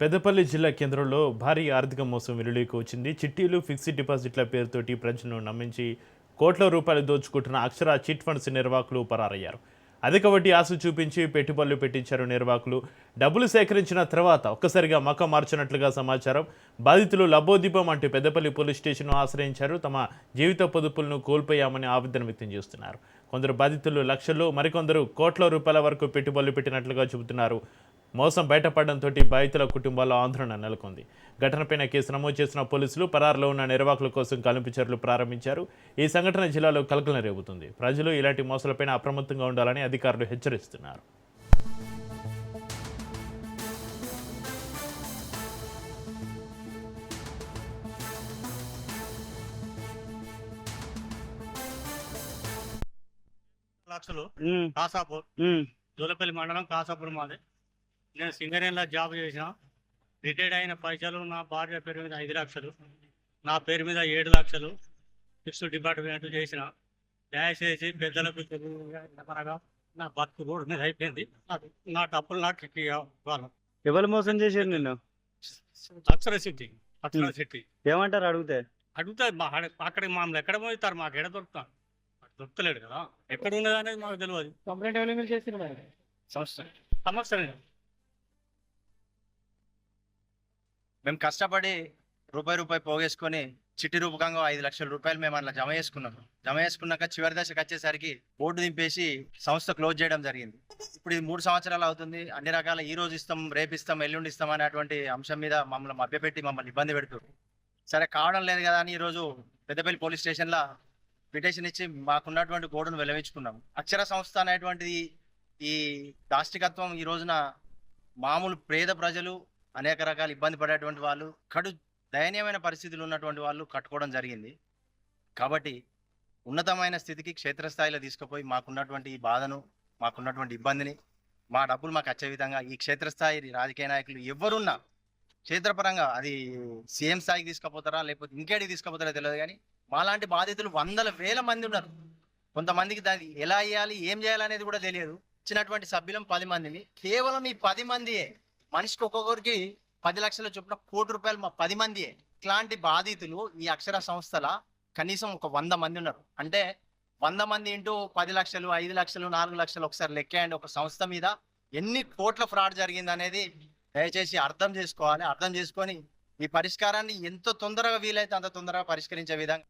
పెద్దపల్లి జిల్లా కేంద్రంలో భారీ ఆర్థిక మోసం వెలుగులోకి వచ్చింది. చిట్టీలు, ఫిక్స్డ్ డిపాజిట్ల పేరుతోటి ప్రజలను నమ్మించి కోట్ల రూపాయలు దోచుకుంటున్న అక్షర చిట్ ఫండ్స్ నిర్వాహకులు పరారయ్యారు. అధిక వడ్డీ ఆశ చూపించి పెట్టుబడులు పెట్టించారు నిర్వాహకులు. డబ్బులు సేకరించిన తర్వాత ఒక్కసారిగా మకం మార్చినట్లుగా సమాచారం. బాధితులు లబోదీపం అంటూ పెద్దపల్లి పోలీస్ స్టేషన్ను ఆశ్రయించారు. తమ జీవిత పొదుపులను కోల్పోయామని ఆవేదన వ్యక్తం చేస్తున్నారు. కొందరు బాధితులు లక్షలు, మరికొందరు కోట్ల రూపాయల వరకు పెట్టుబడులు పెట్టినట్లుగా చెబుతున్నారు. మోసం బయటపడడంతో బాధితుల కుటుంబాల్లో ఆందోళన నెలకొంది. ఘటనపైన కేసు నమోదు చేసిన పోలీసులు పరారులో ఉన్న నిర్వాహకుల కోసం గాలింపు చర్యలు ప్రారంభించారు. ఈ సంఘటన జిల్లాలో కలకలం రేపుతుంది. ప్రజలు ఇలాంటి మోసాలపైన అప్రమత్తంగా ఉండాలని అధికారులు హెచ్చరిస్తున్నారు. లక్షలు కాసాపూర్ దూలపల్లి మండలం కాసాపూర్ మాది. నేను సింగరేణిలో జాబ్ చేసిన. రిటైర్డ్ అయిన పైసలు నా భార్య పేరు మీద 5 లక్షలు, నా పేరు మీద 7 లక్షలు ఫిక్స్డ్ డిపాజిట్ చేసిన. దయచేసి పెద్దలకు తెలియగా నా బతుకు రోడ్డు మీద అయిపోయింది. నా డబ్బులు నాకు ఇవ్వాలి. ఎవరు మోసం చేశారు నిన్ను? అక్షర సిట్టి ఏమంటారు అడిగితే? అక్కడికి మామూలు ఎక్కడ పోతారు, మాకు ఎక్కడ దొరుకుతాం, దొరుకుతలేడు కదా. ఎక్కడ ఉన్నది అనేది మాకు తెలియదు. కంప్లైంట్ ఎవరు చేస్తున్నారు? సంవత్సరం మేము కష్టపడి రూపాయి పోగేసుకొని చిట్టి రూపకంగా 5 లక్షల రూపాయలు మేము అట్లా జమ చేసుకున్నాక చివరి దశకు వచ్చేసరికి బోర్డు దింపేసి సంస్థ క్లోజ్ చేయడం జరిగింది. ఇప్పుడు ఇది 3 సంవత్సరాలు అవుతుంది. అన్ని రకాల ఈ రోజు ఇస్తాం, రేపు ఇస్తాం, ఎల్లుండి ఇస్తాం అనేటువంటి అంశం మీద మమ్మల్ని మభ్యపెట్టి మమ్మల్ని ఇబ్బంది పెడుతున్నారు. సరే కావడం లేదు కదా అని ఈరోజు పెద్దపల్లి పోలీస్ స్టేషన్లో పిటిషన్ ఇచ్చి మాకున్నటువంటి గోడును వెలవించుకున్నాం. అక్షర సంస్థ అనేటువంటిది ఈ దాష్టికత్వం ఈ రోజున మామూలు పేద ప్రజలు, అనేక రకాల ఇబ్బంది పడేటువంటి వాళ్ళు, కడు దయనీయమైన పరిస్థితులు ఉన్నటువంటి వాళ్ళు కట్టుకోవడం జరిగింది. కాబట్టి ఉన్నతమైన స్థితికి క్షేత్రస్థాయిలో తీసుకుపోయి మాకున్నటువంటి ఈ బాధను, మాకున్నటువంటి ఇబ్బందిని, మా డబ్బులు మాకు వచ్చే విధంగా ఈ క్షేత్రస్థాయి రాజకీయ నాయకులు ఎవరున్నా క్షేత్రపరంగా అది సీఎం స్థాయికి తీసుకుపోతారా లేకపోతే ఇంకేడికి తీసుకుపోతారో తెలియదు, కానీ మాలాంటి బాధితులు వందల వేల మంది ఉన్నారు. కొంతమందికి దాన్ని ఎలా చేయాలి, ఏం చేయాలి అనేది కూడా తెలియదు. ఇచ్చినటువంటి సభ్యులం 10 మందిని, కేవలం ఈ 10 మందియే మనిషికి ఒక్కొక్కరికి 10 లక్షల చొప్పున ₹1,00,00,000 మా 10 మందియే. ఇట్లాంటి బాధితులు ఈ అక్షర సంస్థల కనీసం ఒక 100 మంది ఉన్నారు. అంటే 100 మంది ఇంటూ 10 లక్షలు, 5 లక్షలు, 4 లక్షలు ఒకసారి లెక్కేయండి. ఒక సంస్థ మీద ఎన్ని కోట్ల ఫ్రాడ్ జరిగింది అనేది దయచేసి అర్థం చేసుకోవాలి. అర్థం చేసుకొని ఈ పరిష్కారాన్ని ఎంత తొందరగా వీలైతే అంత తొందరగా పరిష్కరించే విధంగా